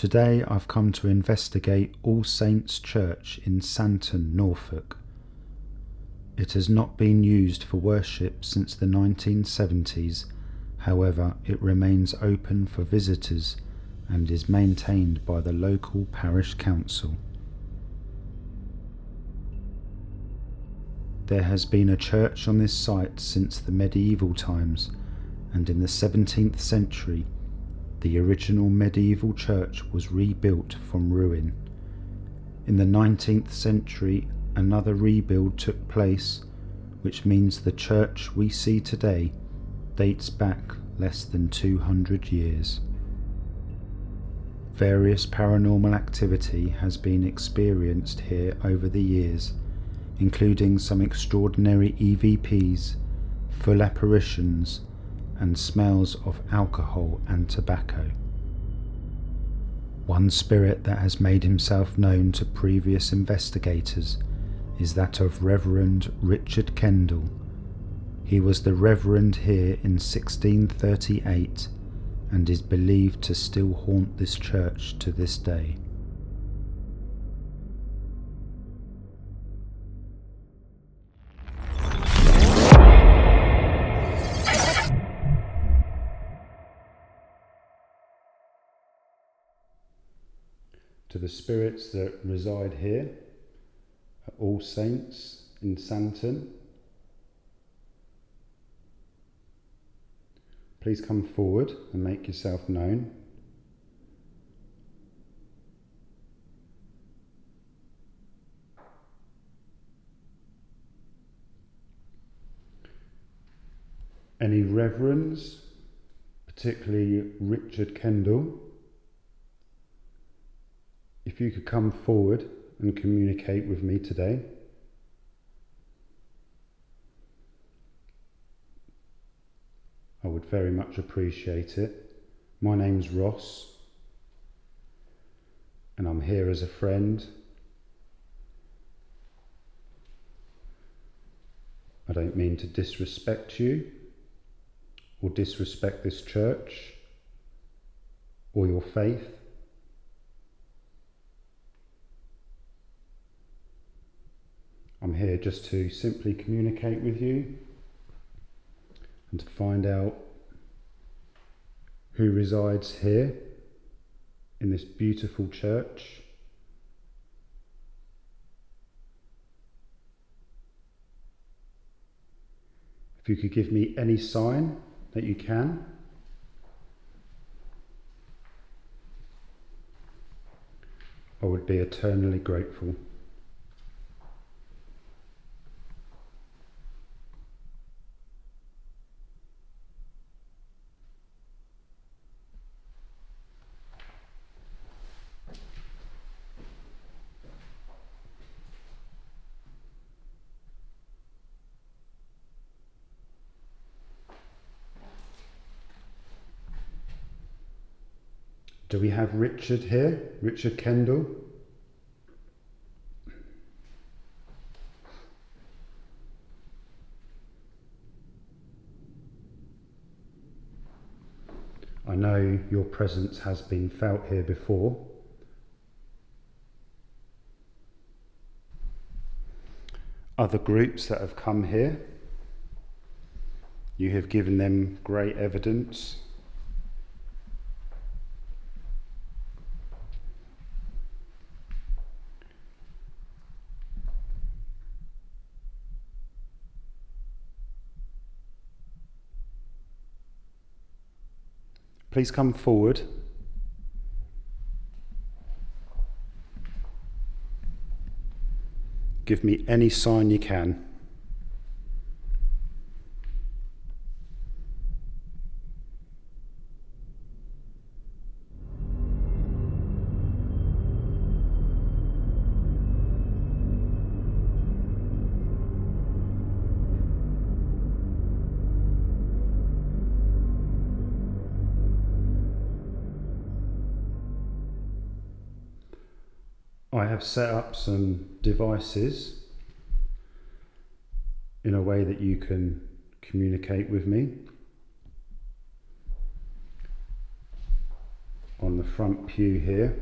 Today I've come to investigate All Saints Church in SANTON, Norfolk. It has not been used for worship since the 1970s, however it remains open for visitors and is maintained by the local parish council. There has been a church on this site since the medieval times, and in the 17th century the original medieval church was rebuilt from ruin. In the 19th century another rebuild took place, which means the church we see today dates back less than 200 years. Various paranormal activity has been experienced here over the years, including some extraordinary EVPs, full apparitions, and smells of alcohol and tobacco. One spirit that has made himself known to previous investigators is that of Reverend Richard Kendall. He was the Reverend here in 1638 and is believed to still haunt this church to this day. To the spirits that reside here at All Saints in SANTON, please come forward and make yourself known. Any reverends, particularly Richard Kendall, if you could come forward and communicate with me today. I would very much appreciate it. My name's Ross, and I'm here as a friend. I don't mean to disrespect you or disrespect this church or your faith. I'm here just to simply communicate with you and to find out who resides here in this beautiful church. If you could give me any sign that you can. I would be eternally grateful. Do we have Richard here? Richard Kendall? I know your presence has been felt here before. Other groups that have come here, you have given them great evidence. Please come forward. Give me any sign you can. I have set up some devices in a way that you can communicate with me. On the front pew here,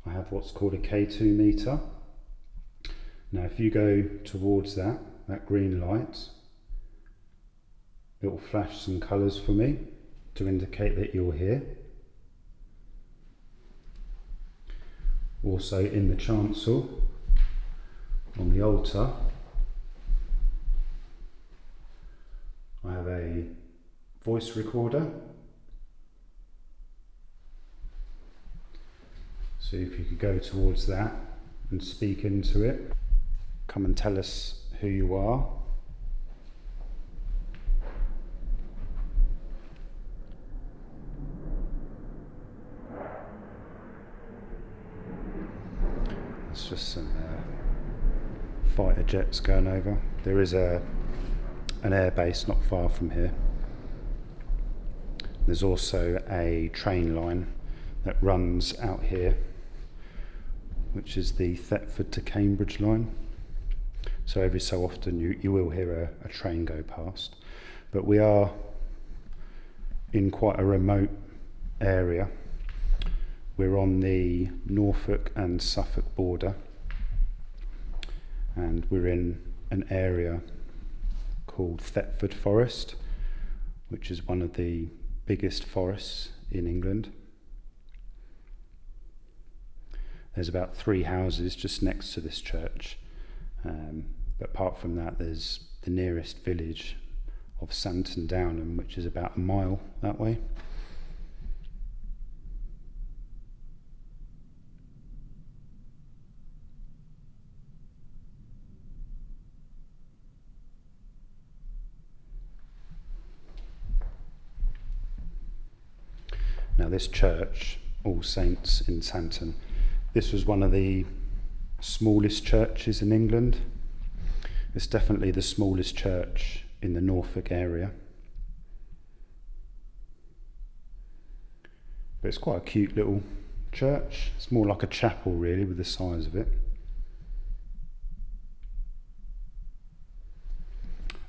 I have what's called a K2 meter. Now if you go towards that green light, it will flash some colours for me to indicate that you're here. Also in the chancel, on the altar, I have a voice recorder. So if you could go towards that and speak into it, come and tell us who you are. It's just some fighter jets going over. There is an air base not far from here. There's also a train line that runs out here, which is the Thetford to Cambridge line. So every so often you will hear a train go past. But we are in quite a remote area. We're on the Norfolk and Suffolk border, and we're in an area called Thetford Forest, which is one of the biggest forests in England. There's about 3 houses just next to this church, but apart from that there's the nearest village of SANTON Downham, which is about a mile that way. Now this church, All Saints in Santon, this was one of the smallest churches in England. It's definitely the smallest church in the Norfolk area. But it's quite a cute little church. It's more like a chapel really with the size of it.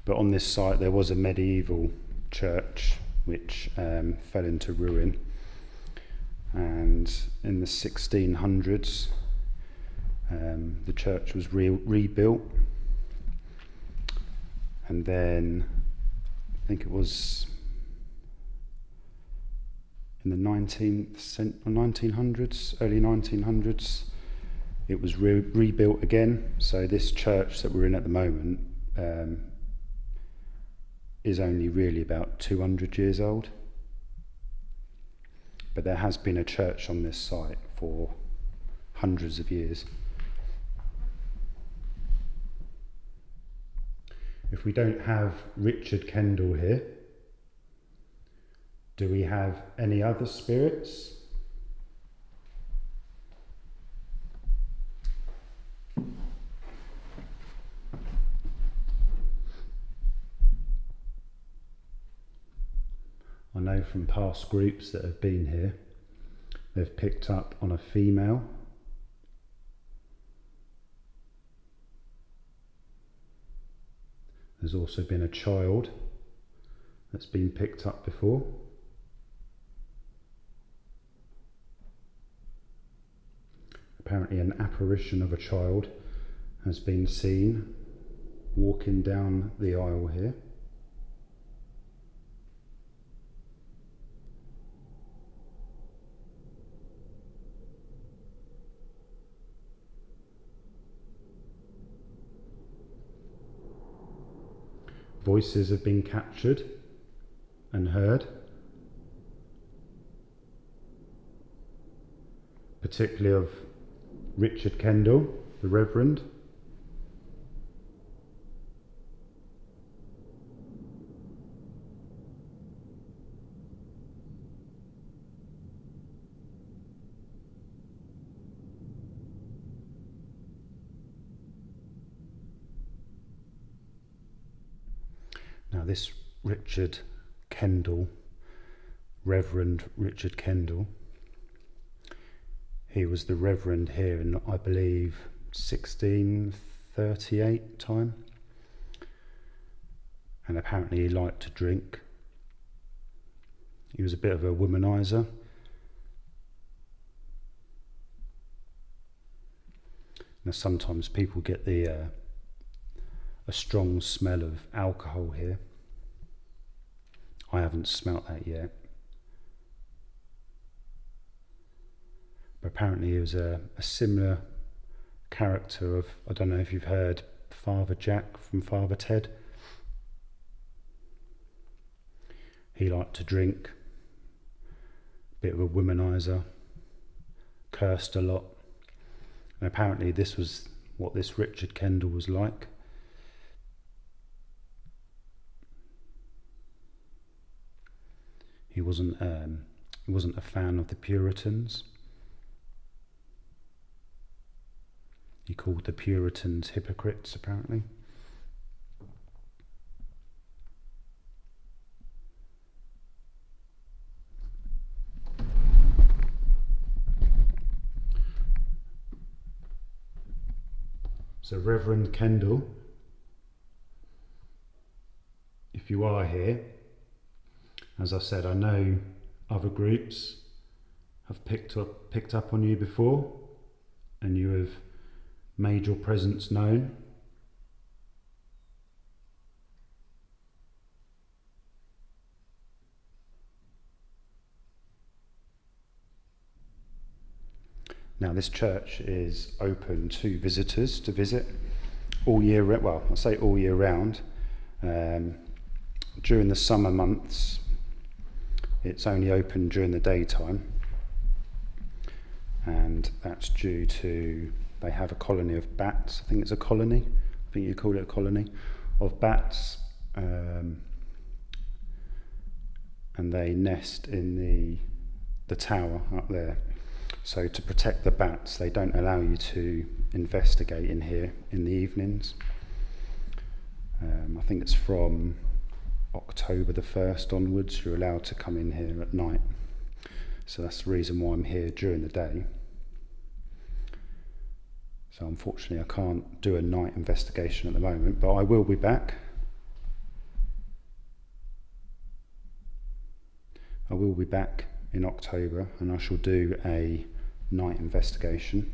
But on this site there was a medieval church which fell into ruin. And in the 1600s, the church was rebuilt, and then I think it was in the 1900s, early 1900s, it was rebuilt again. So this church that we're in at the moment is only really about 200 years old. But there has been a church on this site for hundreds of years. If we don't have Richard Kendall here, do we have any other spirits? I know from past groups that have been here, they've picked up on a female. There's also been a child that's been picked up before. Apparently an apparition of a child has been seen walking down the aisle here. Voices have been captured and heard, particularly of Richard Kendall, the Reverend. Now this Richard Kendall, Reverend Richard Kendall, he was the Reverend here in, I believe, 1638 time, and apparently he liked to drink. He was a bit of a womanizer, Now sometimes people get a strong smell of alcohol here. I haven't smelt that yet. But apparently he was a similar character of, I don't know if you've heard Father Jack from Father Ted. He liked to drink, bit of a womanizer, cursed a lot. And apparently this was what this Richard Kendall was like. He wasn't a fan of the Puritans. He called the Puritans hypocrites, apparently. So Reverend Kendall, if you are here, as I said, I know other groups have picked up on you before, and you have made your presence known. Now this church is open to visitors to visit all year, well, I say all year round. During the summer months, it's only open during the daytime, and that's due to, they have a colony of bats. I think it's a colony. I think you call it a colony of bats, and they nest in the tower up there. So to protect the bats, they don't allow you to investigate in here in the evenings. I think it's from October the 1st onwards, you're allowed to come in here at night. So that's the reason why I'm here during the day. So unfortunately I can't do a night investigation at the moment, but I will be back. I will be back in October, and I shall do a night investigation.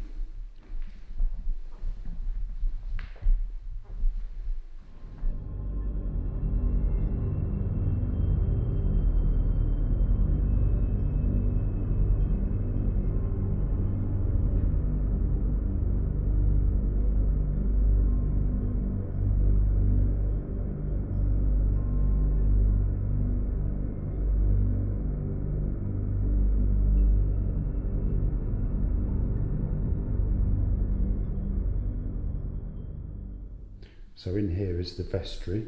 So in here is the vestry.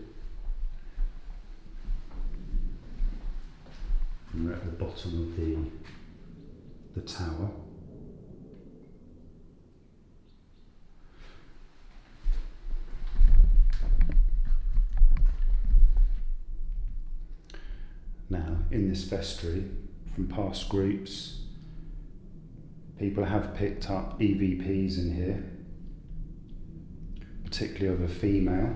And we're at the bottom of the tower. Now, in this vestry, from past groups, people have picked up EVPs in here, particularly of a female.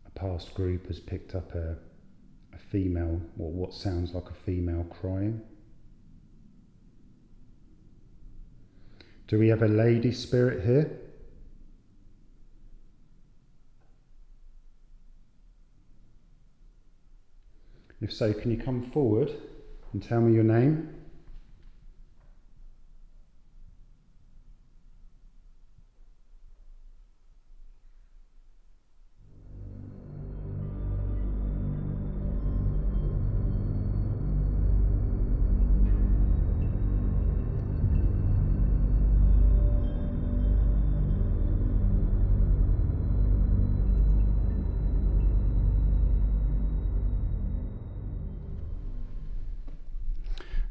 A past group has picked up a female, or what sounds like a female crying. Do we have a lady spirit here? If so, can you come forward and tell me your name?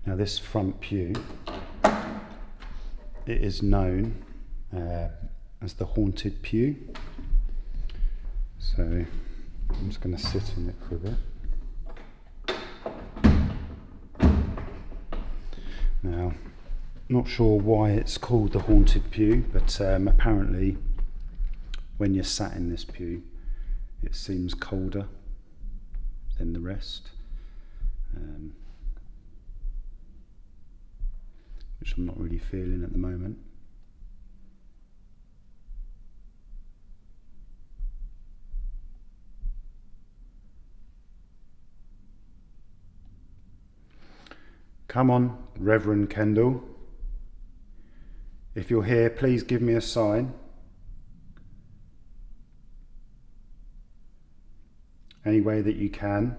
Now this front pew, it is known as the Haunted Pew. So I'm just going to sit in it for a bit. Now, not sure why it's called the Haunted Pew, but apparently when you're sat in this pew, it seems colder than the rest, which I'm not really feeling at the moment. Come on, Reverend Kendall. If you're here, please give me a sign. Any way that you can.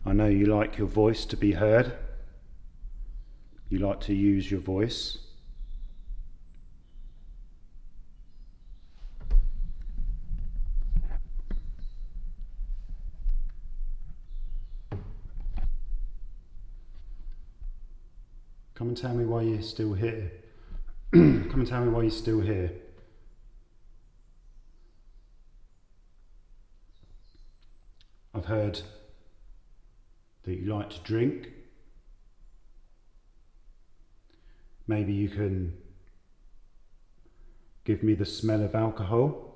I know you like your voice to be heard. You like to use your voice. Come and tell me why you're still here. Come and tell me why you're still here. I've heard that you like to drink. Maybe you can give me the smell of alcohol.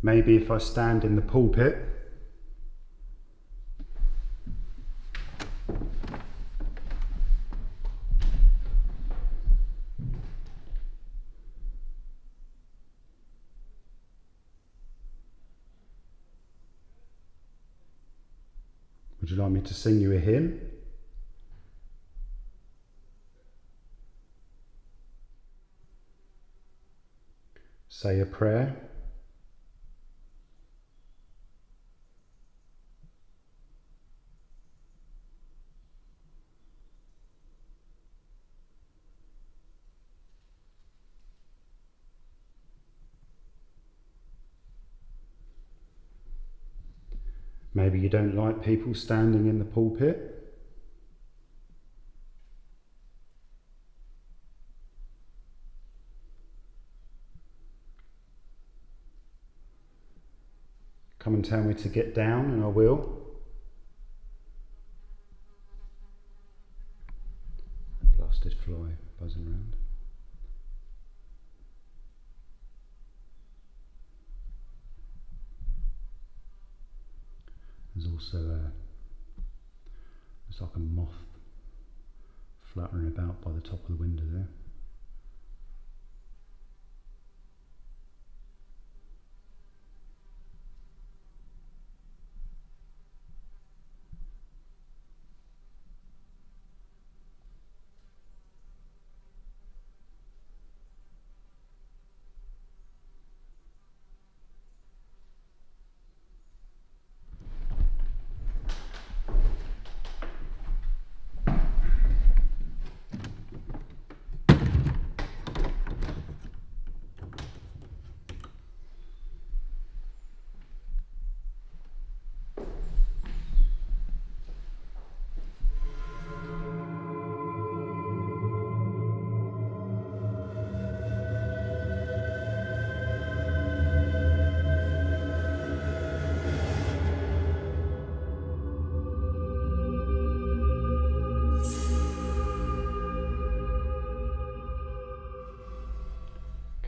Maybe if I stand in the pulpit, would you like me to sing you a hymn? Say a prayer? Maybe you don't like people standing in the pulpit. Come and tell me to get down and I will. A blasted fly buzzing around. There's also it's like a moth fluttering about by the top of the window there.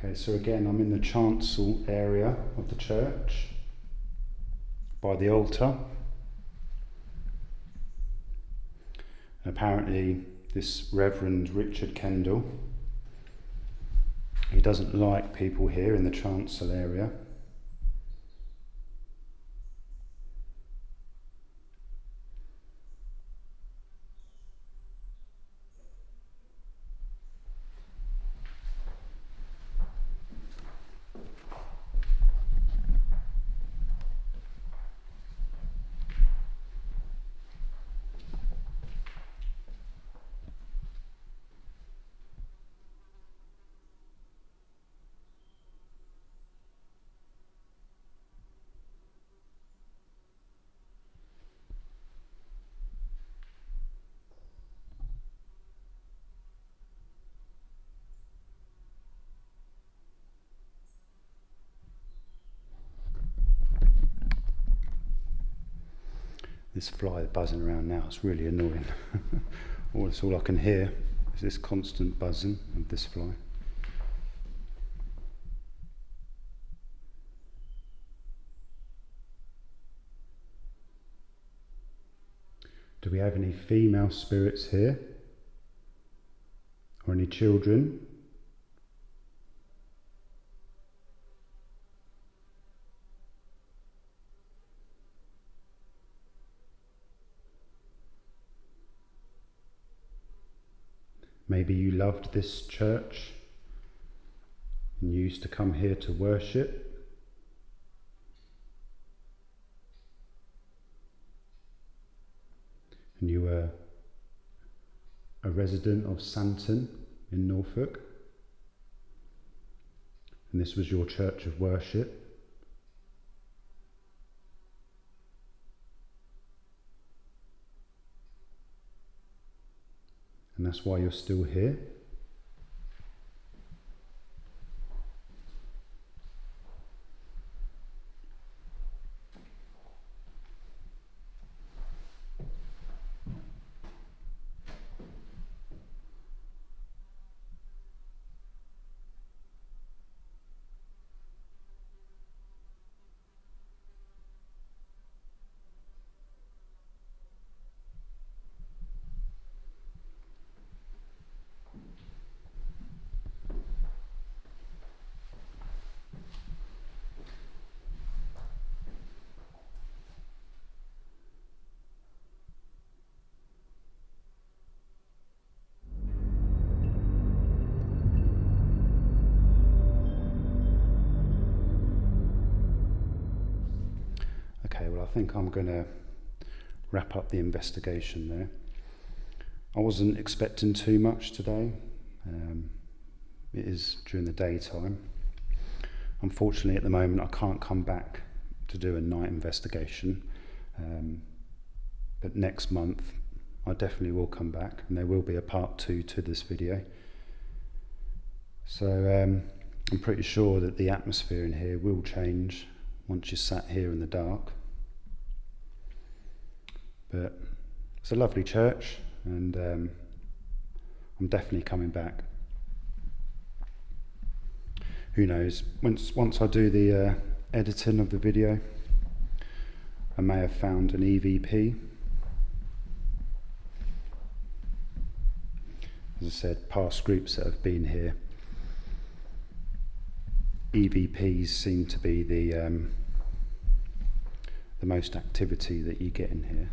Okay, so again, I'm in the chancel area of the church by the altar. Apparently this Reverend Richard Kendall, he doesn't like people here in the chancel area. This fly buzzing around now, it's really annoying. That's all I can hear is this constant buzzing of this fly. Do we have any female spirits here? Or any children? Maybe you loved this church and you used to come here to worship. And you were a resident of SANTON in Norfolk. And this was your church of worship. And that's why you're still here. Okay, well I think I'm going to wrap up the investigation there. I wasn't expecting too much today. It is during the daytime. Unfortunately at the moment I can't come back to do a night investigation, but next month I definitely will come back and there will be a part 2 to this video. So I'm pretty sure that the atmosphere in here will change once you're sat here in the dark. But it's a lovely church and I'm definitely coming back. Who knows, once I do the editing of the video, I may have found an EVP. As I said, past groups that have been here, EVPs seem to be the most activity that you get in here.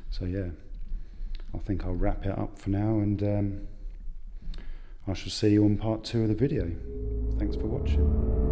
So yeah, I think I'll wrap it up for now and I shall see you on part 2 of the video. Thanks for watching.